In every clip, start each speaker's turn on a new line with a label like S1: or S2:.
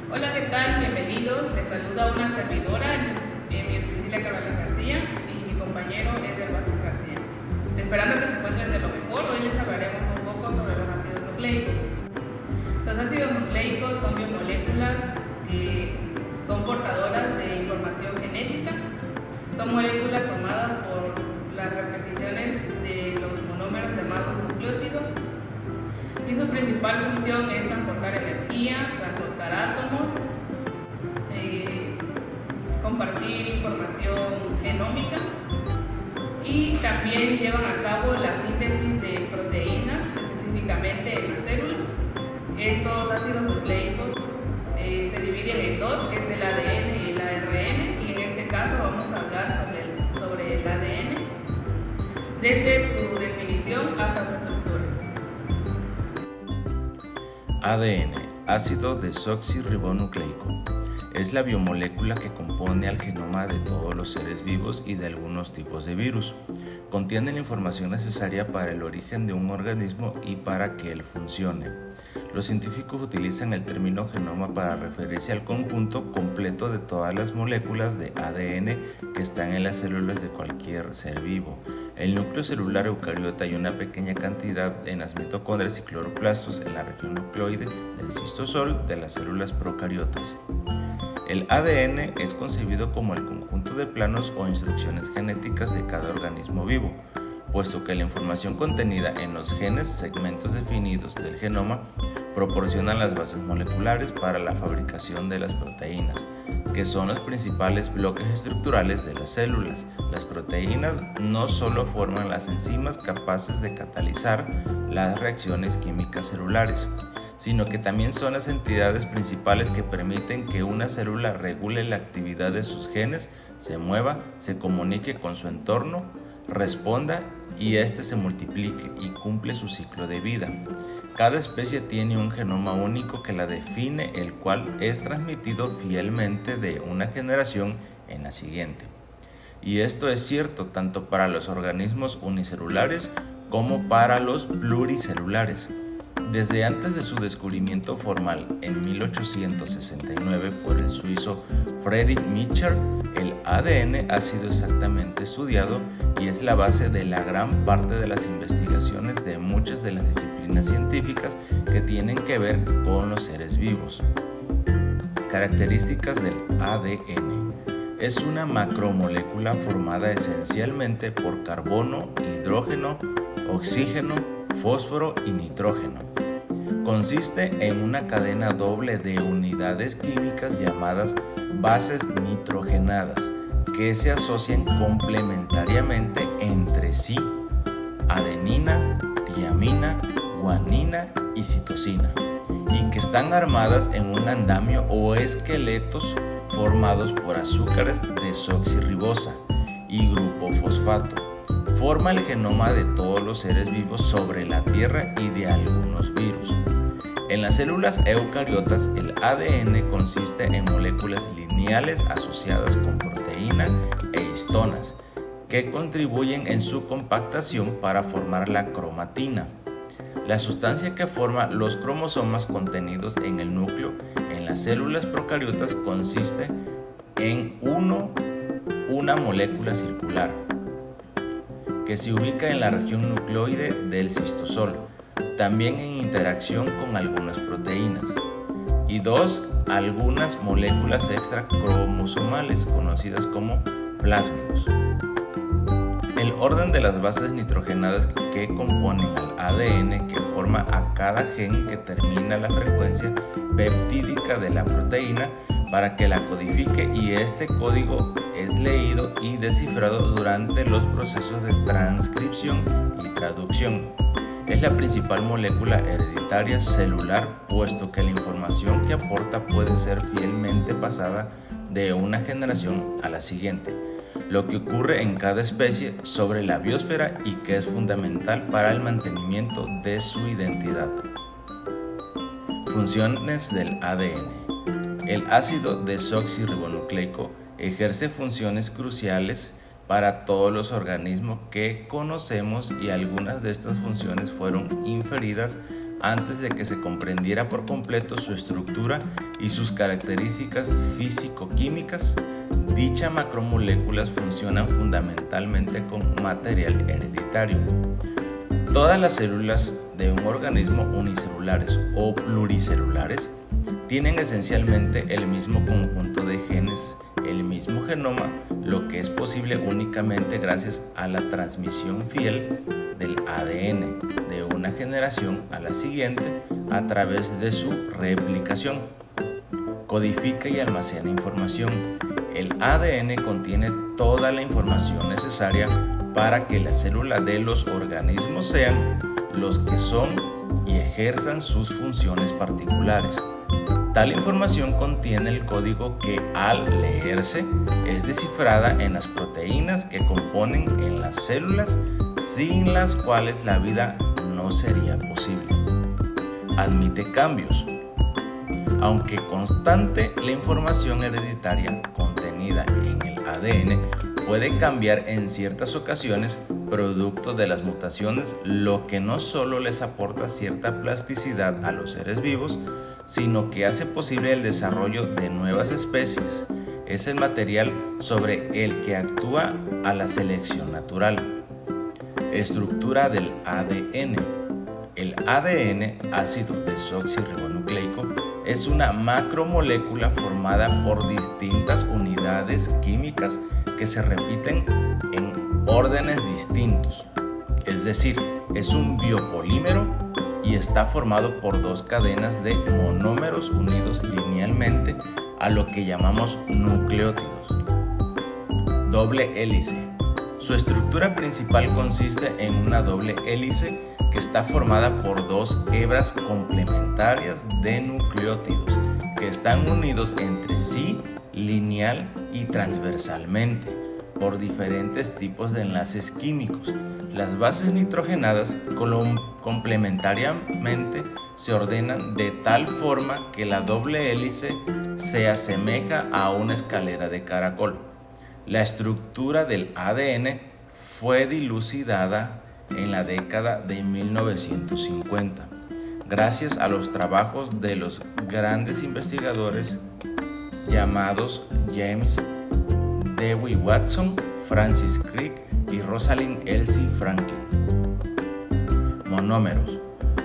S1: Hola, ¿qué tal? Bienvenidos. Les saluda una servidora, Priscila Carvalho García, y mi compañero Eder Vázquez García. Esperando que se encuentren de lo mejor, hoy les hablaremos un poco sobre los ácidos nucleicos. Los ácidos nucleicos son biomoléculas que son portadoras de información genética. Son moléculas formadas por las repeticiones de los monómeros llamados nucleótidos, y su principal función es transportar energía, transportar átomos, compartir información genómica, y también llevan a cabo la síntesis de proteínas, específicamente en la célula. Estos ácidos nucleicos se dividen en dos, que es el ADN y el ARN, y en este caso vamos a hablar sobre el ADN, desde su definición hasta su estructura.
S2: ADN, ácido desoxirribonucleico, es la biomolécula que compone al genoma de todos los seres vivos y de algunos tipos de virus. Contiene la información necesaria para el origen de un organismo y para que él funcione. Los científicos utilizan el término genoma para referirse al conjunto completo de todas las moléculas de ADN que están en las células de cualquier ser vivo. El núcleo celular eucariota y una pequeña cantidad en las mitocondrias y cloroplastos en la región nucleoide del cistosol de las células procariotas. El ADN es concebido como el conjunto de planos o instrucciones genéticas de cada organismo vivo, puesto que la información contenida en los genes, segmentos definidos del genoma, proporcionan las bases moleculares para la fabricación de las proteínas, que son los principales bloques estructurales de las células. Las proteínas no solo forman las enzimas capaces de catalizar las reacciones químicas celulares, sino que también son las entidades principales que permiten que una célula regule la actividad de sus genes, se mueva, se comunique con su entorno, responda y éste se multiplique y cumple su ciclo de vida. Cada especie tiene un genoma único que la define, el cual es transmitido fielmente de una generación en la siguiente. Y esto es cierto tanto para los organismos unicelulares como para los pluricelulares. Desde antes de su descubrimiento formal en 1869 por el suizo Friedrich Michel, el ADN ha sido exactamente estudiado y es la base de la gran parte de las investigaciones de muchas de las disciplinas científicas que tienen que ver con los seres vivos. Características del ADN. Es una macromolécula formada esencialmente por carbono, hidrógeno, oxígeno, fósforo y nitrógeno. Consiste en una cadena doble de unidades químicas llamadas bases nitrogenadas que se asocian complementariamente entre sí: adenina, tiamina, guanina y citosina, y que están armadas en un andamio o esqueletos formados por azúcares desoxirribosa y grupo fosfato. Forma el genoma de todos los seres vivos sobre la Tierra y de algunos virus. En las células eucariotas, el ADN consiste en moléculas lineales asociadas con proteína e histonas, que contribuyen en su compactación para formar la cromatina, la sustancia que forma los cromosomas contenidos en el núcleo. En las células procariotas consiste en una molécula circular que se ubica en la región nucleoide del cistosol, también en interacción con algunas proteínas, y algunas moléculas extracromosomales conocidas como plásmidos. El orden de las bases nitrogenadas que componen al ADN que forma a cada gen que termina la frecuencia peptídica de la proteína para que la codifique, y este código es leído y descifrado durante los procesos de transcripción y traducción. Es la principal molécula hereditaria celular, puesto que la información que aporta puede ser fielmente pasada de una generación a la siguiente, lo que ocurre en cada especie sobre la biosfera y que es fundamental para el mantenimiento de su identidad. Funciones del ADN. El ácido desoxirribonucleico ejerce funciones cruciales para todos los organismos que conocemos, y algunas de estas funciones fueron inferidas antes de que se comprendiera por completo su estructura y sus características físico-químicas. Dichas macromoléculas funcionan fundamentalmente con material hereditario. Todas las células de un organismo unicelulares o pluricelulares tienen esencialmente el mismo conjunto de genes, el mismo genoma, lo que es posible únicamente gracias a la transmisión fiel del ADN de una generación a la siguiente a través de su replicación. Codifica y almacena información. El ADN contiene toda la información necesaria para que las células de los organismos sean los que son y ejerzan sus funciones particulares. Tal información contiene el código que, al leerse, es descifrada en las proteínas que componen en las células, sin las cuales la vida no sería posible. Admite cambios. Aunque constante, la información hereditaria contenida en el ADN puede cambiar en ciertas ocasiones producto de las mutaciones, lo que no solo les aporta cierta plasticidad a los seres vivos, sino que hace posible el desarrollo de nuevas especies. Es el material sobre el que actúa a la selección natural. Estructura del ADN. El ADN, ácido desoxirribonucleico, es una macromolécula formada por distintas unidades químicas que se repiten en órdenes distintos. Es decir, es un biopolímero y está formado por dos cadenas de monómeros unidos linealmente a lo que llamamos nucleótidos. Doble hélice. Su estructura principal consiste en una doble hélice que está formada por dos hebras complementarias de nucleótidos que están unidos entre sí lineal y transversalmente por diferentes tipos de enlaces químicos. Las bases nitrogenadas complementariamente se ordenan de tal forma que la doble hélice se asemeja a una escalera de caracol. La estructura del ADN fue dilucidada en la década de 1950, gracias a los trabajos de los grandes investigadores llamados James Dewey Watson, Francis Crick y Rosalind Elsie Franklin. Monómeros.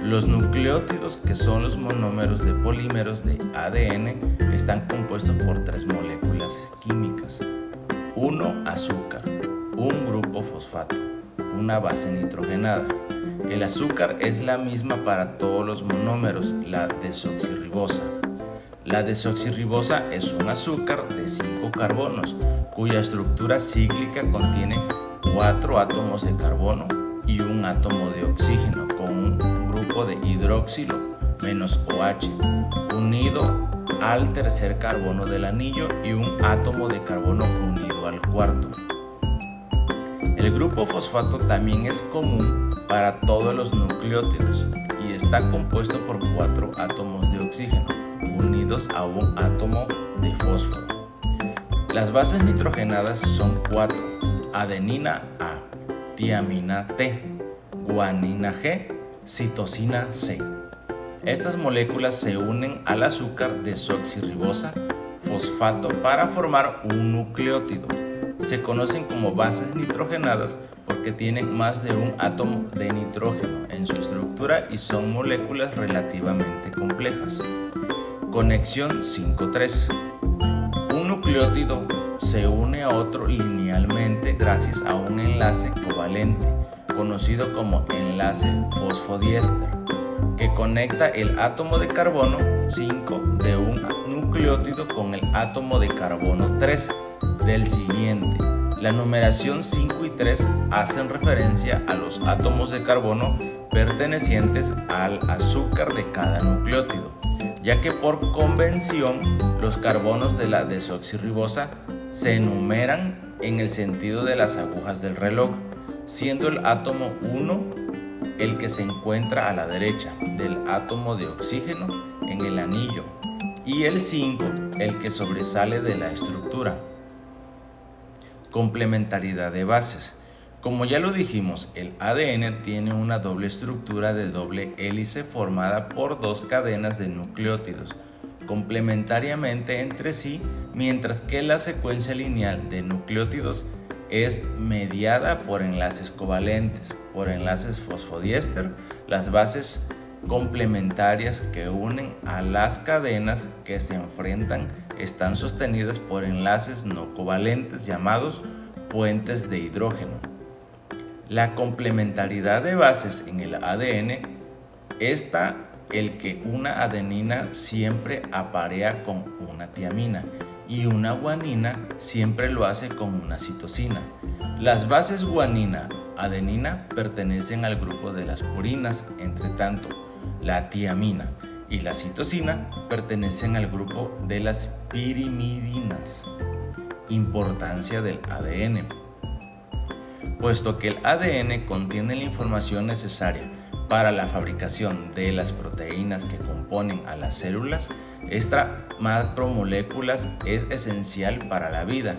S2: Los nucleótidos, que son los monómeros de polímeros de ADN, están compuestos por tres moléculas químicas: 1 azúcar, un grupo fosfato, una base nitrogenada. El azúcar es la misma para todos los monómeros, la desoxirribosa. La desoxirribosa es un azúcar de 5 carbonos, cuya estructura cíclica contiene 4 átomos de carbono y un átomo de oxígeno con un grupo de hidroxilo menos OH unido al tercer carbono del anillo y un átomo de carbono unido al cuarto. El grupo fosfato también es común para todos los nucleótidos y está compuesto por 4 átomos de oxígeno unidos a un átomo de fósforo. Las bases nitrogenadas son 4: adenina A, tiamina T, guanina G, citosina C. Estas moléculas se unen al azúcar desoxirribosa fosfato para formar un nucleótido. Se conocen como bases nitrogenadas porque tienen más de un átomo de nitrógeno en su estructura y son moléculas relativamente complejas. Conexión 5,3. Un nucleótido se une a otro linealmente gracias a un enlace covalente, conocido como enlace fosfodiéster, que conecta el átomo de carbono 5 de un nucleótido con el átomo de carbono 3 del siguiente. La numeración 5 y 3 hacen referencia a los átomos de carbono pertenecientes al azúcar de cada nucleótido, ya que por convención los carbonos de la desoxirribosa se enumeran en el sentido de las agujas del reloj, siendo el átomo 1 el que se encuentra a la derecha del átomo de oxígeno en el anillo y el 5 el que sobresale de la estructura. Complementariedad de bases. Como ya lo dijimos, el ADN tiene una doble estructura de doble hélice formada por dos cadenas de nucleótidos, complementariamente entre sí, mientras que la secuencia lineal de nucleótidos es mediada por enlaces covalentes, por enlaces fosfodiéster, las bases complementarias que unen a las cadenas que se enfrentan están sostenidas por enlaces no covalentes llamados puentes de hidrógeno. La complementariedad de bases en el ADN está el que una adenina siempre aparea con una tiamina y una guanina siempre lo hace con una citosina. Las bases guanina-adenina pertenecen al grupo de las purinas, entre tanto, la tiamina y la citosina pertenecen al grupo de las pirimidinas. Importancia del ADN. Puesto que el ADN contiene la información necesaria para la fabricación de las proteínas que componen a las células, esta macromolécula es esencial para la vida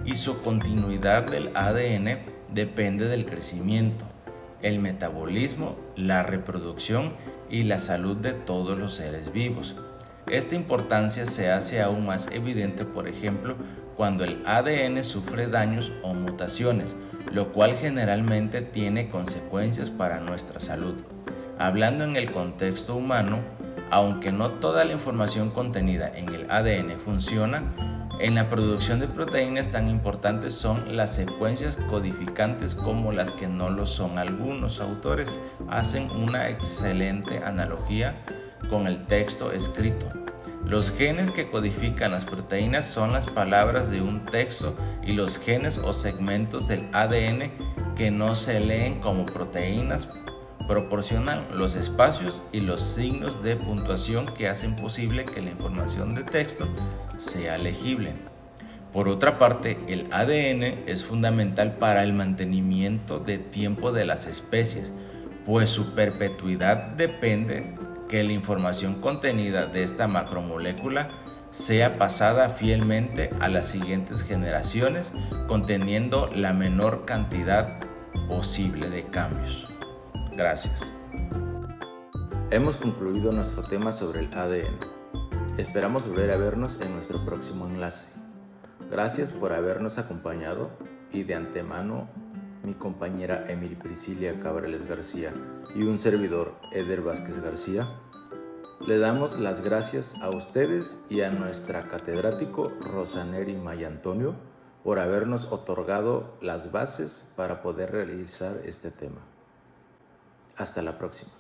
S2: y su continuidad del ADN depende del crecimiento, el metabolismo, la reproducción y la salud de todos los seres vivos. Esta importancia se hace aún más evidente, por ejemplo, cuando el ADN sufre daños o mutaciones, lo cual generalmente tiene consecuencias para nuestra salud. Hablando en el contexto humano, aunque no toda la información contenida en el ADN funciona, en la producción de proteínas tan importantes son las secuencias codificantes como las que no lo son. Algunos autores hacen una excelente analogía con el texto escrito. Los genes que codifican las proteínas son las palabras de un texto y los genes o segmentos del ADN que no se leen como proteínas proporcionan los espacios y los signos de puntuación que hacen posible que la información de texto sea legible. Por otra parte, el ADN es fundamental para el mantenimiento de tiempo de las especies, pues su perpetuidad depende que la información contenida de esta macromolécula sea pasada fielmente a las siguientes generaciones, conteniendo la menor cantidad posible de cambios. Gracias. Hemos concluido nuestro tema sobre el ADN. Esperamos volver a vernos en nuestro próximo enlace. Gracias por habernos acompañado y de antemano mi compañera Emily Priscilia Cabrales García y un servidor Eder Vázquez García, le damos las gracias a ustedes y a nuestra catedrático Rosaneri Maya Antonio por habernos otorgado las bases para poder realizar este tema. Hasta la próxima.